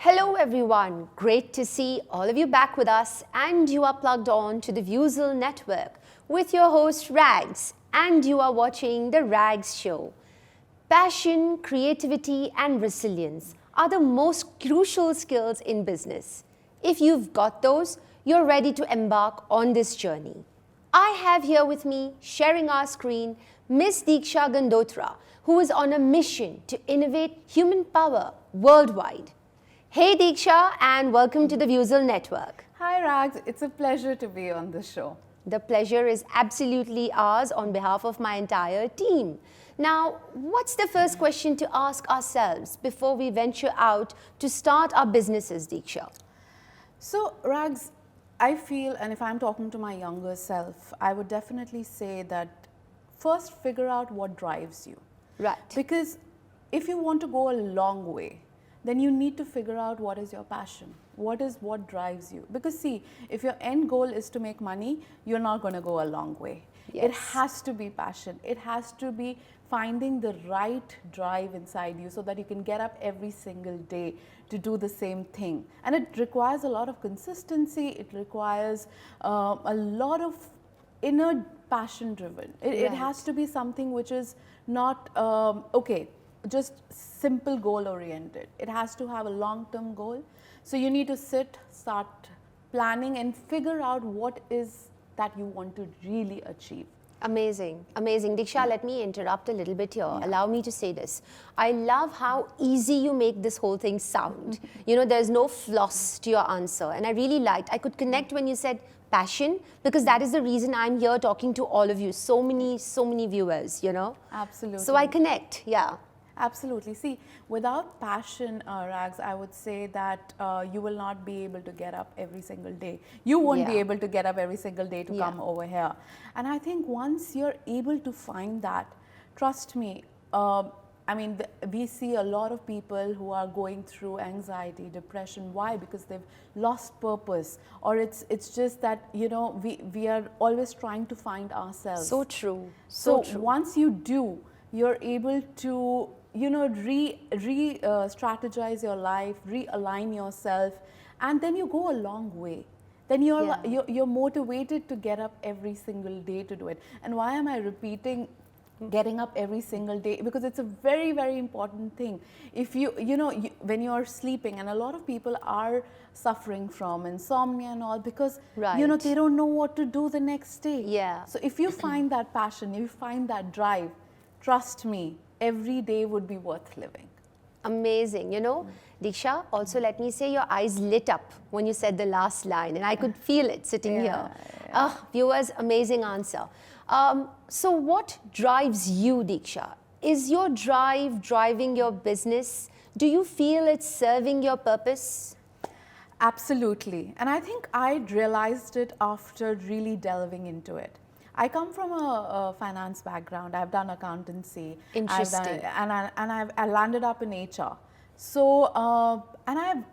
Hello everyone, great to see all of you back with us, and you are plugged on to the BizzWizz network with your host Rags, and you are watching the Rags Show. Passion, creativity and resilience are the most crucial skills in business. If you've got those, you're ready to embark on this journey. I have here with me, sharing our screen, Miss Deeksha Gandotra, who is on a mission to innovate human power worldwide. Hey Deeksha, and welcome to the BizzWizz network. Hi Rags, it's a pleasure to be on the show. The pleasure is absolutely ours on behalf of my entire team. Now, what's the first question to ask ourselves before we venture out to start our businesses, Deeksha? So Rags, I feel, and if I'm talking to my younger self, I would definitely say that first figure out what drives you. Right. Because if you want to go a long way, then you need to figure out what is your passion. What drives you? Because see, if your end goal is to make money, you're not going to go a long way. Yes. It has to be passion. It has to be finding the right drive inside you so that you can get up every single day to do the same thing. And it requires a lot of consistency. It requires a lot of inner passion driven. It has to be something which is not, just simple goal oriented. It has to have a long-term goal. So you need to start planning and figure out what is that you want to really achieve. Amazing, amazing. Deeksha, let me interrupt a little bit here. Yeah. Allow me to say this. I love how easy you make this whole thing sound. You know, there's no floss to your answer. And I really liked, I could connect when you said passion, because that is the reason I'm here talking to all of you. So many viewers, you know. Absolutely. So I connect, yeah. Absolutely. See, without passion, Rags, I would say that you will not be able to get up every single day. You won't be able to get up every single day to come over here. And I think once you're able to find that, trust me, we see a lot of people who are going through anxiety, depression. Why? Because they've lost purpose, or it's just that, you know, we are always trying to find ourselves. So true. So true. Once you do, you're able to, you know, strategize your life, realign yourself, and then you go a long way. Then you're motivated to get up every single day to do it. And why am I repeating getting up every single day? Because it's a very, very important thing. If when you're sleeping, and a lot of people are suffering from insomnia and all, because they don't know what to do the next day. Yeah. So if you find that passion, if you find that drive, trust me, every day would be worth living. Amazing. You know, Deeksha, also let me say your eyes lit up when you said the last line, and I could feel it sitting here. Viewers, amazing answer. So what drives you, Deeksha? Is your drive driving your business? Do you feel it's serving your purpose? Absolutely. And I think I realized it after really delving into it. I come from a finance background. I've done accountancy. Interesting. I landed up in HR. So, and I've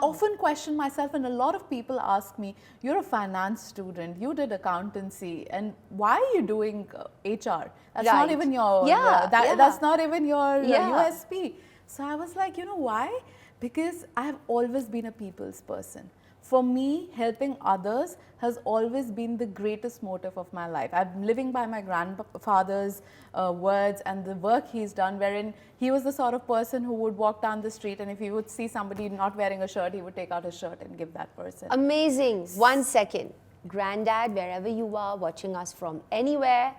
often questioned myself, and a lot of people ask me, you're a finance student, you did accountancy, and why are you doing HR? That's not even your, that's not even your USP. So I was like, you know why? Because I have always been a people's person. For me, helping others has always been the greatest motive of my life. I'm living by my grandfather's words and the work he's done, wherein he was the sort of person who would walk down the street, and if he would see somebody not wearing a shirt, he would take out his shirt and give that person. Amazing. 1 second. Granddad, wherever you are watching us from anywhere,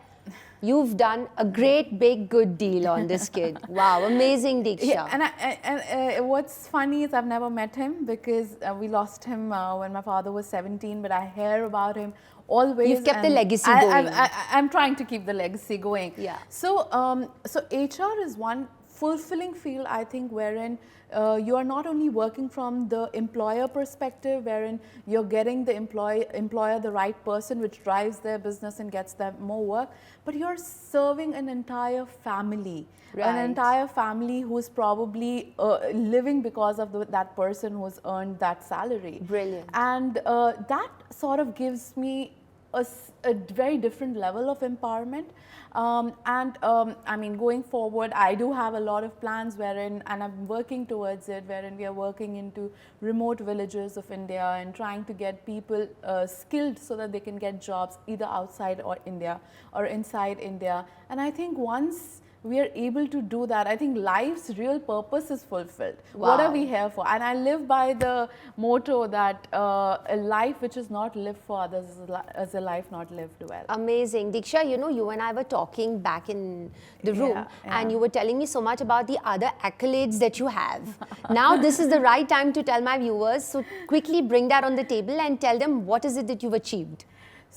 you've done a great, big, good deal on this kid. Wow, amazing, Deeksha. Yeah, and what's funny is I've never met him, because we lost him when my father was 17, but I hear about him always. You've kept the legacy going. I'm trying to keep the legacy going. Yeah. So, so HR is one fulfilling field, I think, wherein you are not only working from the employer perspective, wherein you're getting the employer the right person, which drives their business and gets them more work, but you're serving an entire family, an entire family who's probably living because of that person who's earned that salary. Brilliant. And that sort of gives me a very different level of empowerment. I mean, going forward, I do have a lot of plans and I'm working towards it, wherein we are working into remote villages of India and trying to get people skilled so that they can get jobs either outside or India or inside India. And I think once we are able to do that, I think life's real purpose is fulfilled. Wow. What are we here for? And I live by the motto that a life which is not lived for others is a life not lived well. Amazing. Diksha, you know, you and I were talking back in the room and you were telling me so much about the other accolades that you have. Now this is the right time to tell my viewers. So quickly bring that on the table and tell them what is it that you've achieved.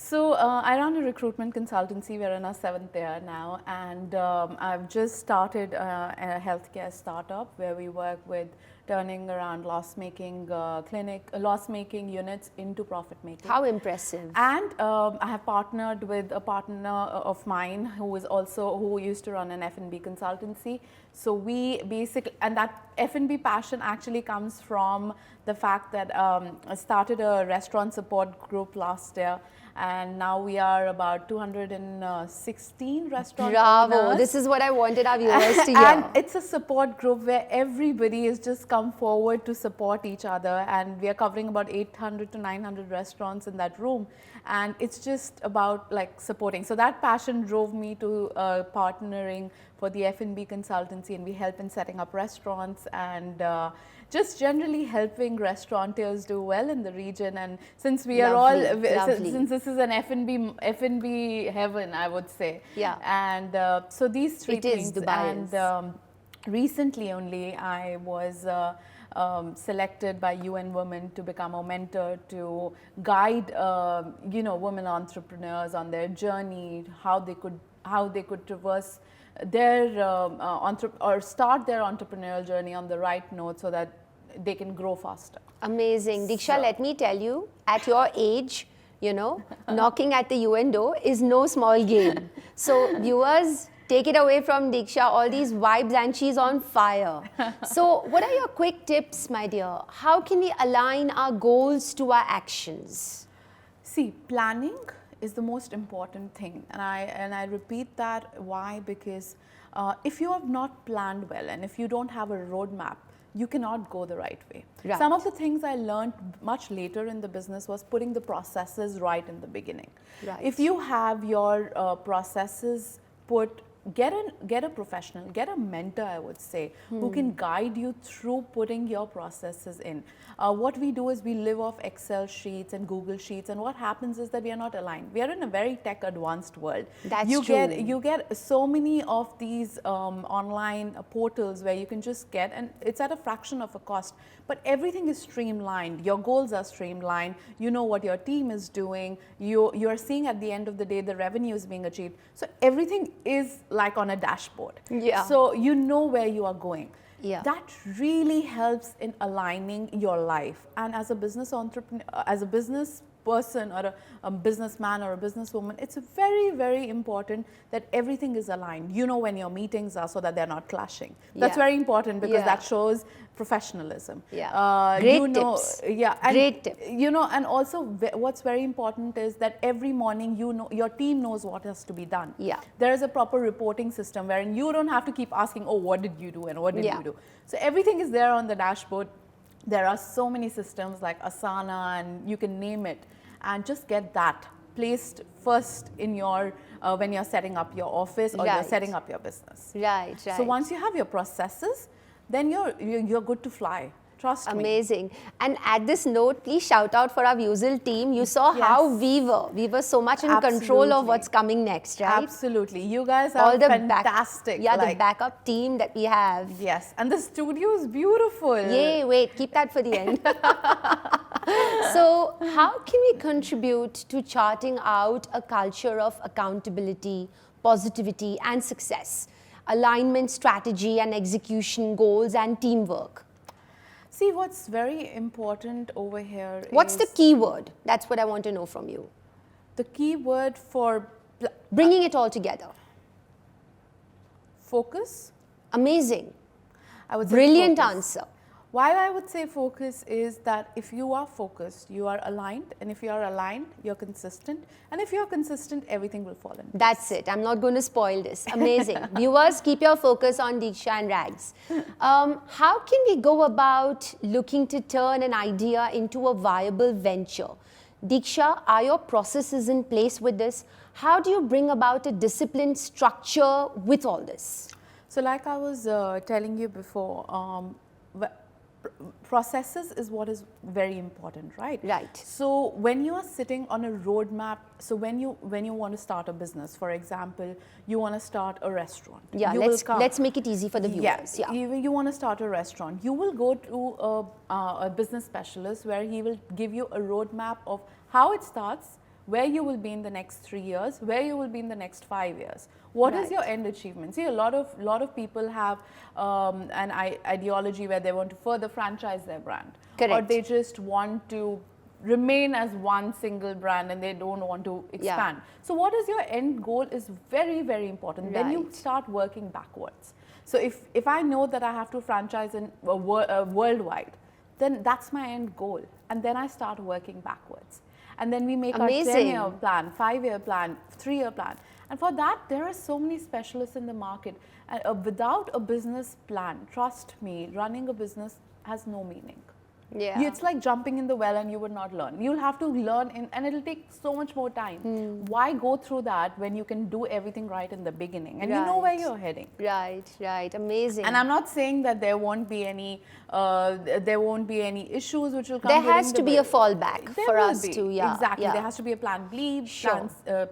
So I run a recruitment consultancy. We're in our 7th year now, and I've just started a healthcare startup where we work with turning around loss-making loss-making units into profit-making. How impressive! And I have partnered with a partner of mine who used to run an F&B consultancy. So we basically, and that F&B passion actually comes from the fact that I started a restaurant support group last year. And now we are about 216 restaurant Bravo! owners. This is what I wanted our viewers to hear. And it's a support group where everybody has just come forward to support each other, and we are covering about 800 to 900 restaurants in that room, and it's just about like supporting. So that passion drove me to partnering for the F&B consultancy, and we help in setting up restaurants and just generally helping restaurateurs do well in the region. And since we are all, since this is an F&B heaven, I would say. Yeah. And so these three things. Dubai and recently only I was selected by UN Women to become a mentor to guide, you know, women entrepreneurs on their journey, how they could traverse their or start their entrepreneurial journey on the right note so that they can grow faster. Amazing. Diksha, let me tell you, at your age, you know, knocking at the UN door is no small game. So viewers, take it away from Diksha, all these vibes, and she's on fire. So what are your quick tips, my dear? How can we align our goals to our actions? See, planning is the most important thing, and I repeat that. Why? Because if you have not planned well and if you don't have a roadmap, you cannot go the right way. Right. Some of the things I learned much later in the business was putting the processes right in the beginning. Right. If you have your processes put, get a professional, get a mentor, I would say, who can guide you through putting your processes in. What we do is we live off Excel sheets and Google sheets, and what happens is that we are not aligned. We are in a very tech advanced world. That's you true. You get so many of these online portals where you can just get, and it's at a fraction of a cost, but everything is streamlined. Your goals are streamlined. You know what your team is doing. You're seeing at the end of the day the revenue is being achieved. So everything is like on a dashboard. Yeah. So you know where you are going. Yeah. That really helps in aligning your life. And as a business entrepreneur, as a business person or a businessman or a businesswoman, it's very, very important that everything is aligned. You know when your meetings are so that they're not clashing. That's very important because that shows professionalism. Yeah. Great tips. Yeah. And, great tips. You know, and also what's very important is that every morning, you know, your team knows what has to be done. Yeah. There is a proper reporting system wherein you don't have to keep asking, oh, what did you do and what did you do? So everything is there on the dashboard. There are so many systems like Asana and you can name it, and just get that placed first in your, when you're setting up your office or you're setting up your business. Right, right. So once you have your processes, then you're good to fly. Trust me. Amazing. And at this note, please shout out for our BizzWizz team. You saw how we were so much in control of what's coming next, right? Absolutely. You guys are fantastic. The backup team that we have. Yes. And the studio is beautiful. Yay, wait, keep that for the end. So how can we contribute to charting out a culture of accountability, positivity and success? Alignment, strategy and execution, goals and teamwork. See, what's very important over here What's the key word? That's what I want to know from you. The key word for bringing it all together. Focus. Amazing. I would say brilliant focus. answer. Why I would say focus is that if you are focused, you are aligned, and if you are aligned, you're consistent, and if you're consistent, everything will fall in place. That's it. I'm not going to spoil this. Amazing. Viewers, keep your focus on Deeksha and Rags. How can we go about looking to turn an idea into a viable venture? Deeksha, are your processes in place with this? How do you bring about a disciplined structure with all this? So like I was telling you before, processes is what is very important, right? Right. So when you are sitting on a roadmap, so when you want to start a business, for example, you want to start a restaurant. Yeah, let's make it easy for the viewers. Yeah. You want to start a restaurant. You will go to a business specialist where he will give you a roadmap of how it starts, where you will be in the next 3 years, where you will be in the next 5 years. What is your end achievement? See, a lot of people have an ideology where they want to further franchise their brand. Correct. Or they just want to remain as one single brand and they don't want to expand. Yeah. So what is your end goal is very, very important. Then you start working backwards. So if I know that I have to franchise in worldwide, then that's my end goal. And then I start working backwards. And then we make our 10-year plan, 5-year plan, 3-year plan. And for that, there are so many specialists in the market. And without a business plan, trust me, running a business has no meaning. Yeah. It's like jumping in the well and you would not learn. You'll have to learn and it'll take so much more time. Why go through that when you can do everything right in the beginning and you know where you're heading? Right. Amazing. And I'm not saying that there won't be any issues which will come. There has to be a fallback for us to, Exactly. There has to be a plan B,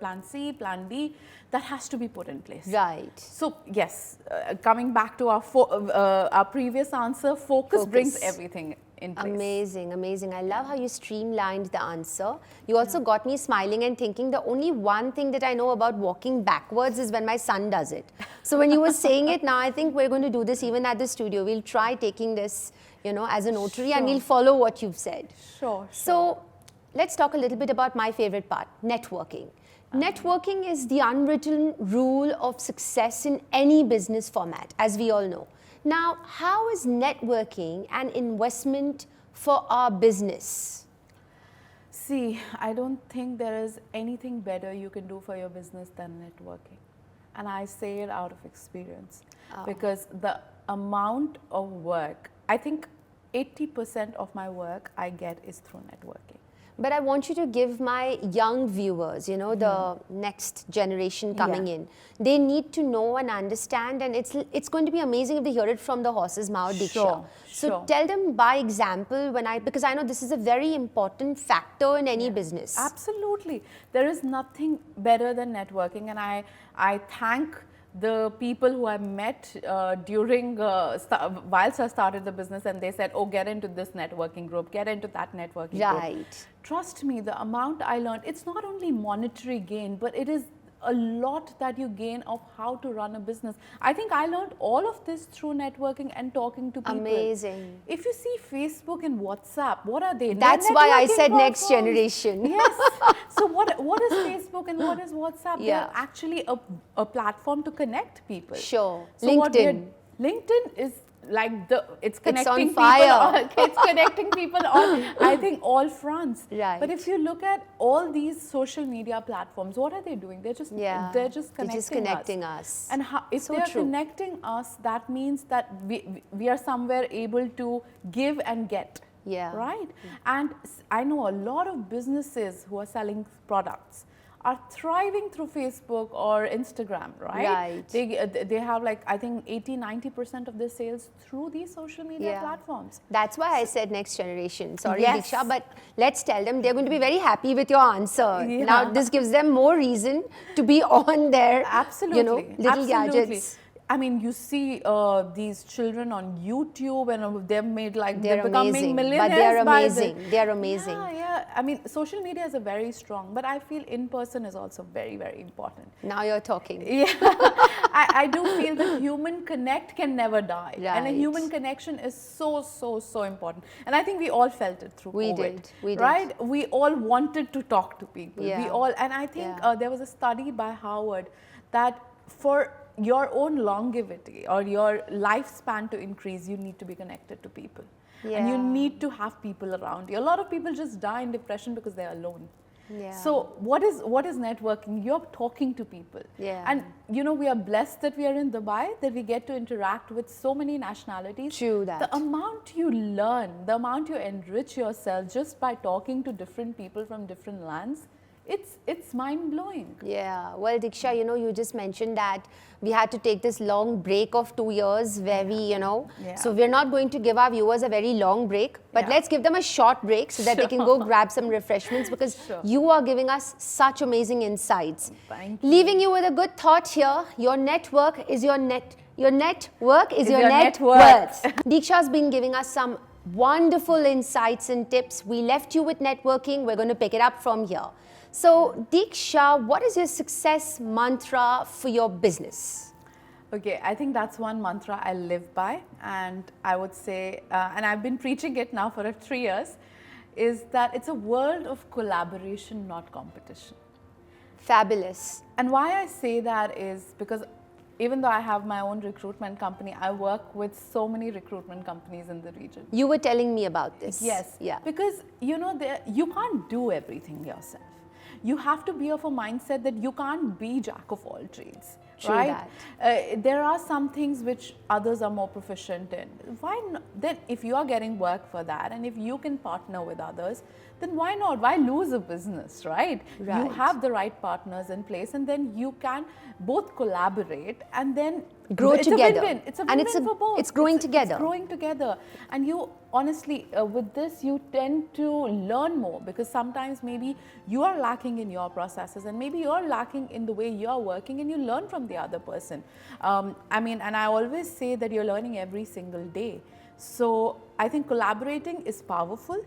plan C, plan D. That has to be put in place. Right. So yes, coming back to our previous answer, focus brings everything in place. Amazing. I love how you streamlined the answer. You also got me smiling and thinking the only one thing that I know about walking backwards is when my son does it. So when you were saying it now, I think we're going to do this even at the studio. We'll try taking this, as a notary and we'll follow what you've said. Sure. So let's talk a little bit about my favorite part, networking. Networking is the unwritten rule of success in any business format, as we all know. Now, how is networking an investment for our business? See, I don't think there is anything better you can do for your business than networking. And I say it out of experience because the amount of work, I think 80% of my work I get is through networking. But I want you to give my young viewers, the next generation coming in, they need to know and understand, and it's going to be amazing if they hear it from the horse's mouth, Deeksha. So tell them by example because I know this is a very important factor in any business. Absolutely. There is nothing better than networking, and I thank the people who I met during whilst I started the business, and they said, oh, get into this networking group, get into that networking group. Trust me, the amount I learned, it's not only monetary gain, but it is a lot that you gain of how to run a business. I think I learned all of this through networking and talking to people. Amazing. If you see Facebook and WhatsApp, what are they? That's why I said next generation. Yes. So what is Facebook and what is WhatsApp? They're actually a platform to connect people. Sure. So LinkedIn. LinkedIn is like it's connecting it's on fire. It's connecting people on, I think, all fronts. Right. But if you look at all these social media platforms, what are they doing? They're just connecting us. And if they're connecting us, that means that we are somewhere able to give and get. Right. And I know a lot of businesses who are selling products are thriving through Facebook or Instagram, right? They have like, I think 80-90% of their sales through these social media platforms. That's why I said next generation. Sorry, Deeksha, but let's tell them they're going to be very happy with your answer. Now, this gives them more reason to be on their little gadgets. I mean, you see these children on YouTube and they've made they're amazing, becoming millionaires. But they're amazing. They're amazing. Yeah. I mean, social media is a very strong, but I feel in person is also very, very important. Now you're talking. Yeah. I do feel the human connect can never die. And a human connection is so, so, so important. And I think we all felt it through COVID. We did. Right? We all wanted to talk to people. And I think there was a study by Harvard that for your own longevity or your lifespan to increase, you need to be connected to people. And you Yeah. need to have people around you. A lot of people just die in depression because they're alone. Yeah. So what is networking? You're talking to people. Yeah. And we are blessed that we are in Dubai, that we get to interact with so many nationalities. True that. The amount you learn, the amount you enrich yourself just by talking to different people from different lands, it's mind-blowing. Yeah, well, Deeksha, you just mentioned that we had to take this long break of 2 years where we, so we're not going to give our viewers a very long break, but Yeah. let's give them a short break so that they can go grab some refreshments, because Sure. you are giving us such amazing insights. Thank you. Leaving you with a good thought here, your network is your network is your net net worth. worth. Deeksha's been giving us some wonderful insights and tips. We left you with networking. We're going to pick it up from here. So, Deeksha, what is your success mantra for your business? Okay, I think that's one mantra I live by, and I would say, and I've been preaching it now for 3 years, is that it's a world of collaboration, not competition. Fabulous. And why I say that is because even though I have my own recruitment company, I work with so many recruitment companies in the region. You were telling me about this. Yes. Yeah. Because, you can't do everything yourself. You have to be of a mindset that you can't be jack of all trades. True right? that. There are some things which others are more proficient in. Why not? Then if you are getting work for that, and if you can partner with others, then why not? Why lose a business, right? Right. You have the right partners in place, and then you can both collaborate and then Grow it's together. A win-win. It's a And win-win for both. it's growing together. It's growing together. And you honestly, with this, you tend to learn more, because sometimes maybe you are lacking in your processes, and maybe you're lacking in the way you're working, and you learn from the other person. And I always say that you're learning every single day. So I think collaborating is powerful.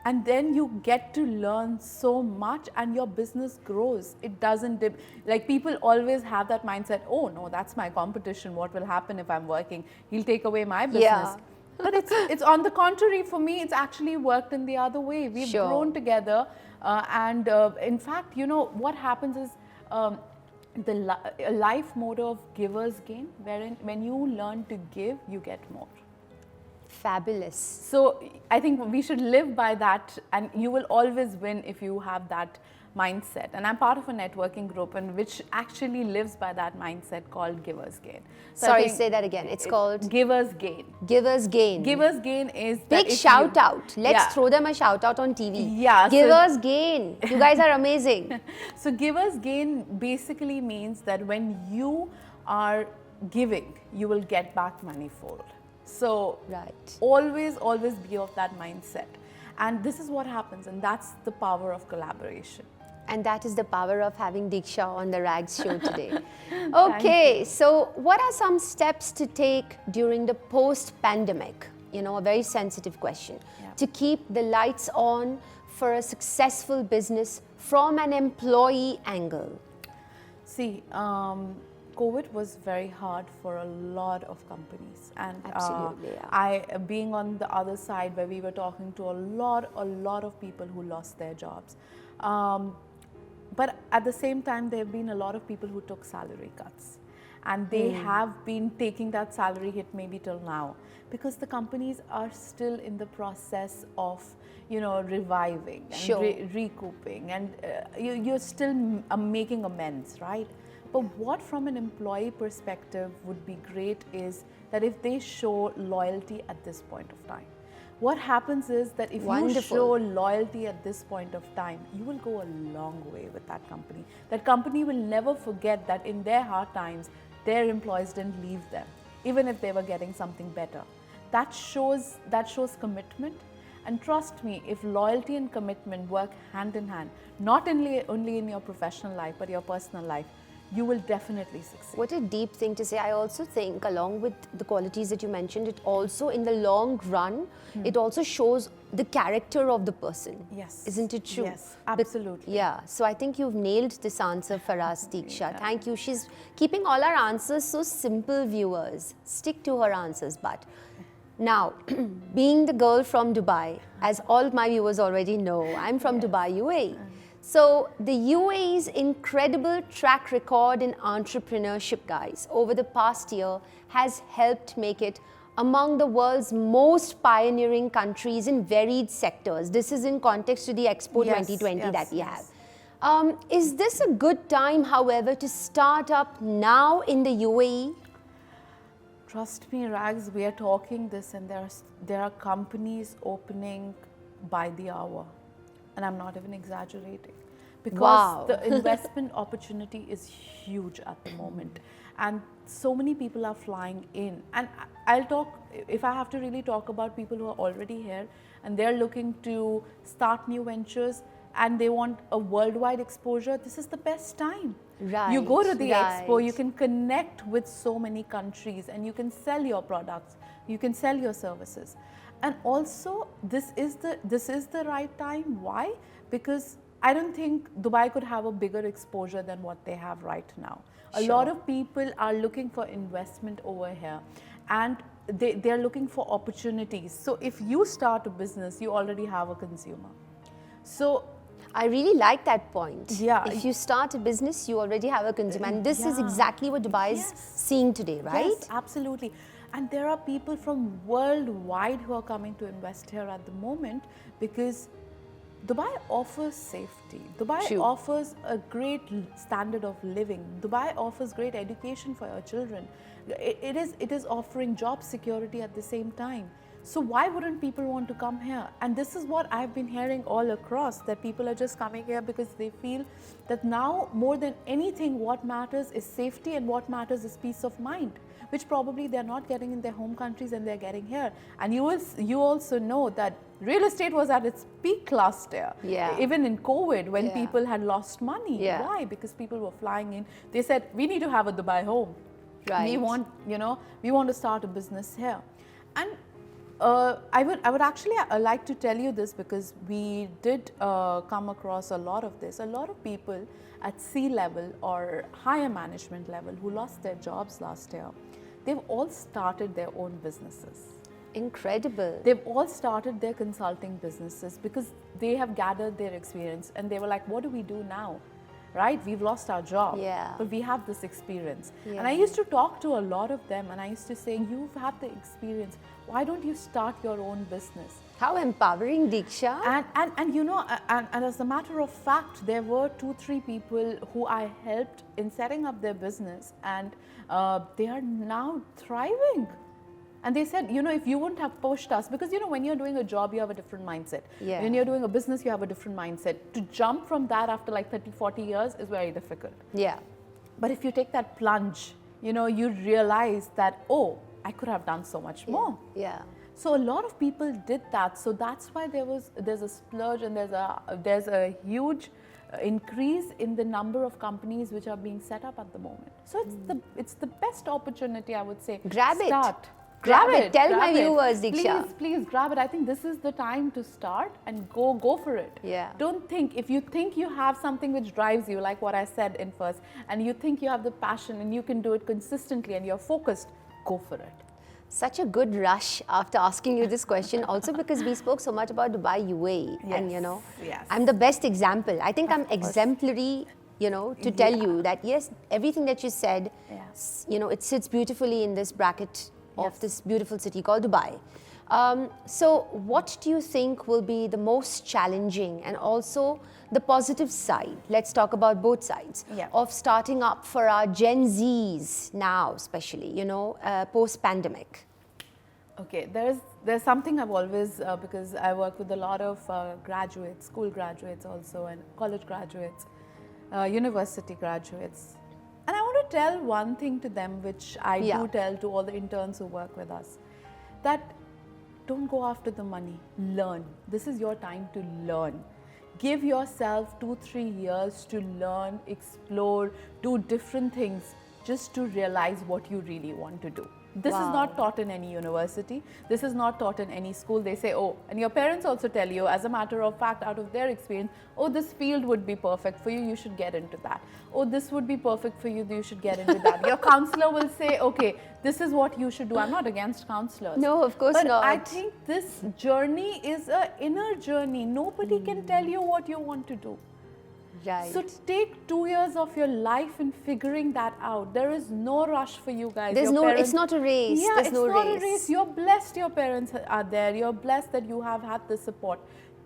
And then you get to learn so much, and your business grows. It doesn't dip. Like, people always have that mindset, oh no, that's my competition. What will happen if I'm working? He'll take away my business. Yeah. But it's on the contrary. For me, it's actually worked in the other way. We've Sure. grown together. In fact, what happens is a life motto of giver's gain, wherein when you learn to give, you get more. Fabulous. So I think we should live by that, and you will always win if you have that mindset. And I'm part of a networking group, and which actually lives by that mindset, called Giver's Gain. So I Sorry, think say that again. It's called Giver's Gain. Giver's Gain. Giver's Gain is that Big if shout you- out. Let's Yeah. throw them a shout out on TV. Yeah, so- Giver's Gain. You guys are amazing. So Giver's Gain basically means that when you are giving, you will get back manifold. So Right. always be of that mindset. And this is what happens, and that's the power of collaboration. And that is the power of having Deeksha on the Rags show today. Okay, so what are some steps to take during the post-pandemic? A very sensitive question. Yeah. To keep the lights on for a successful business from an employee angle. See, COVID was very hard for a lot of companies, and Absolutely, yeah. I, being on the other side, where we were talking to a lot of people who lost their jobs. But at the same time, there have been a lot of people who took salary cuts, and they have been taking that salary hit maybe till now, because the companies are still in the process of reviving and Sure. recouping, and you're still making amends, right? But what from an employee perspective would be great is that if they show loyalty at this point of time. What happens is that if Wonderful. you show loyalty at this point of time, you will go a long way with that company. That company will never forget that in their hard times, their employees didn't leave them, even if they were getting something better. That shows commitment. And trust me, if loyalty and commitment work hand in hand, not only in your professional life, but your personal life, you will definitely succeed. What a deep thing to say. I also think, along with the qualities that you mentioned, it also, in the long run, it also shows the character of the person. Yes. Isn't it true? Yes, absolutely. Yeah. So I think you've nailed this answer for us, Deeksha. Thank you. She's keeping all our answers so simple, viewers. Stick to her answers, but. Now, being the girl from Dubai, as all my viewers already know, I'm from Dubai, UAE. So the UAE's incredible track record in entrepreneurship, guys, over the past year has helped make it among the world's most pioneering countries in varied sectors. This is in context to the Expo 2020 that we have. Is this a good time, however, to start up now in the UAE? Trust me, Rags, we are talking this, and there are companies opening by the hour. And I'm not even exaggerating. Because the investment opportunity is huge at the moment. And so many people are flying in. And I'll talk, if I have to really talk about people who are already here and they're looking to start new ventures and they want a worldwide exposure, this is the best time. Right. You go to the expo, you can connect with so many countries and you can sell your products, you can sell your services. And also, this is the right time. Why? Because I don't think Dubai could have a bigger exposure than what they have right now. A lot of people are looking for investment over here and they're looking for opportunities. So if you start a business, you already have a consumer. So I really like that point. Yeah. If you start a business, you already have a consumer. And this is exactly what Dubai is seeing today, right? Yes, absolutely. And there are people from worldwide who are coming to invest here at the moment because Dubai offers safety. Dubai offers a great standard of living. Dubai offers great education for your children. It is offering job security at the same time. So why wouldn't people want to come here? And this is what I've been hearing all across, that people are just coming here because they feel that now more than anything what matters is safety and what matters is peace of mind, which probably they're not getting in their home countries and they're getting here. And you also know that real estate was at its peak last year, even in COVID when people had lost money. Why? Because people were flying in. They said, we need to have a Dubai home. Right. We want, we want to start a business here. And I would actually like to tell you this because we did come across a lot of this. A lot of people at C-level or higher management level who lost their jobs last year, they've all started their own businesses. Incredible. They've all started their consulting businesses because they have gathered their experience and they were like, what do we do now? Right? We've lost our job, but we have this experience. And I used to talk to a lot of them and I used to say, you've had the experience. Why don't you start your own business? How empowering, Deeksha. And as a matter of fact, there were 2-3 people who I helped in setting up their business and they are now thriving. And they said, if you wouldn't have pushed us, because, when you're doing a job, you have a different mindset. When you're doing a business, you have a different mindset. To jump from that after like 30, 40 years is very difficult. But if you take that plunge, you realize that, oh, I could have done so much more. So a lot of people did that. So that's why there's a splurge and there's a huge increase in the number of companies which are being set up at the moment. So it's the best opportunity, I would say. Grab Start. it. Grab it. Tell my viewers, Please, Deeksha. please grab it. I think this is the time to start and go for it. Don't think, if you think you have something which drives you, like what I said in first, and you think you have the passion and you can do it consistently and you're focused, go for it. Such a good rush after asking you this question, also because we spoke so much about Dubai UAE. And I'm the best example. I think I'm exemplary, to tell you that yes, everything that you said, it sits beautifully in this bracket of this beautiful city called Dubai. So what do you think will be the most challenging and also the positive side, let's talk about both sides, of starting up for our Gen Zs now, especially, post-pandemic? Okay, there's something I've always, because I work with a lot of graduates, school graduates also, and college graduates, university graduates. And I want to tell one thing to them, which I do tell to all the interns who work with us, that don't go after the money, learn. This is your time to learn. Give yourself 2-3 years to learn, explore, do different things just to realize what you really want to do. This is not taught in any university. This is not taught in any school. They say, oh, and your parents also tell you, as a matter of fact, out of their experience, oh, this field would be perfect for you, you should get into that. Oh, this would be perfect for you, you should get into that. Your counselor will say, okay, this is what you should do. I'm not against counselors. No, of course not. But I think this journey is an inner journey. Nobody can tell you what you want to do. Right. So take 2 years of your life in figuring that out. There is no rush for you guys. There's it's not a race. Yeah, There's it's no not race. a race. You're blessed your parents are there. You're blessed that you have had the support.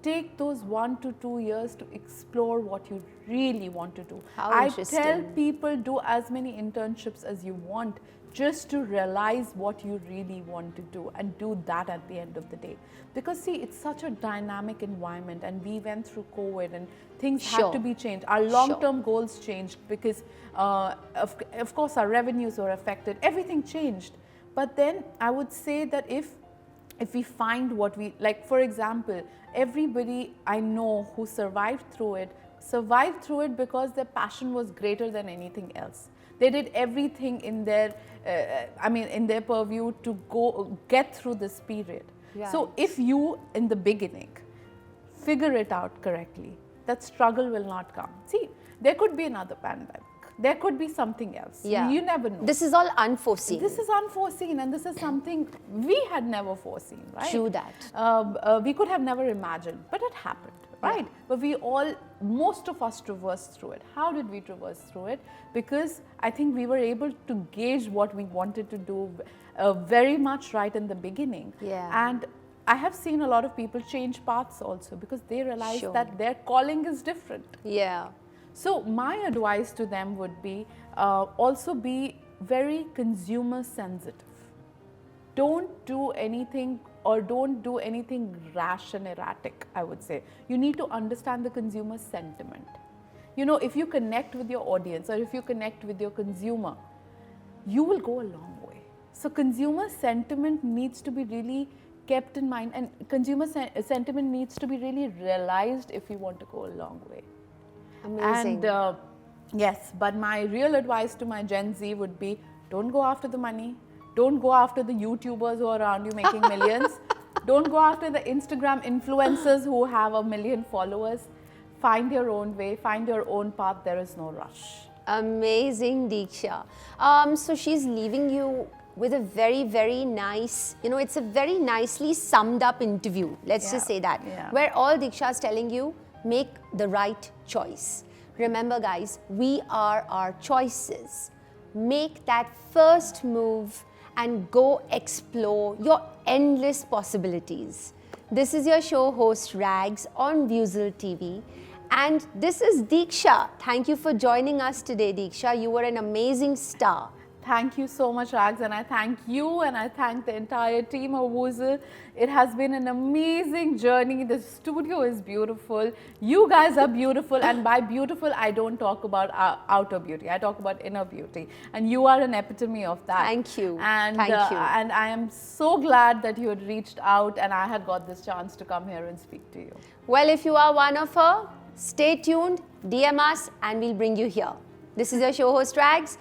Take those 1 to 2 years to explore what you really want to do. How I interesting. tell people, do as many internships as you want, just to realize what you really want to do, and do that at the end of the day. Because see, it's such a dynamic environment, and we went through COVID and things had to be changed. Our long-term goals changed because of course our revenues were affected. Everything changed. But then I would say that if we find what we like, for example, everybody I know who survived through it because their passion was greater than anything else. They did everything in their in their purview to get through this period. Right. So if you in the beginning figure it out correctly, that struggle will not come. See, there could be another pandemic. There could be something else. Yeah. You never know. This is all unforeseen. This is unforeseen, and this is something we had never foreseen, right? True that. We could have never imagined, but it happened, right? Yeah. But most of us traversed through it. How did we traverse through it? Because I think we were able to gauge what we wanted to do very much right in the beginning. Yeah. And I have seen a lot of people change paths also because they realized that their calling is different. Yeah. So my advice to them would be also be very consumer sensitive. Don't do anything rash and erratic, I would say. You need to understand the consumer sentiment. You know, if you connect with your audience or if you connect with your consumer, you will go a long way. So consumer sentiment needs to be really kept in mind, and consumer sentiment needs to be really realized if you want to go a long way. Amazing. And yes, but my real advice to my Gen Z would be, don't go after the money. Don't go after the YouTubers who are around you making millions. Don't go after the Instagram influencers who have 1 million followers. Find your own way, find your own path. There is no rush. Amazing, Deeksha. So she's leaving you with a very, very nice, it's a very nicely summed up interview. Let's just say that. Yeah. Where all Deeksha is telling you, make the right choice. Remember guys, we are our choices. Make that first move and go explore your endless possibilities. This is your show host Rags on BizzWizz TV. And this is Deeksha. Thank you for joining us today, Deeksha. You were an amazing star. Thank you so much, Rags, and I thank you and I thank the entire team of BizzWizz. It has been an amazing journey. The studio is beautiful. You guys are beautiful, and by beautiful, I don't talk about outer beauty. I talk about inner beauty, and you are an epitome of that. Thank you. And, thank you. And I am so glad that you had reached out and I had got this chance to come here and speak to you. Well, if you are one of her, stay tuned, DM us, and we'll bring you here. This is your show host Rags.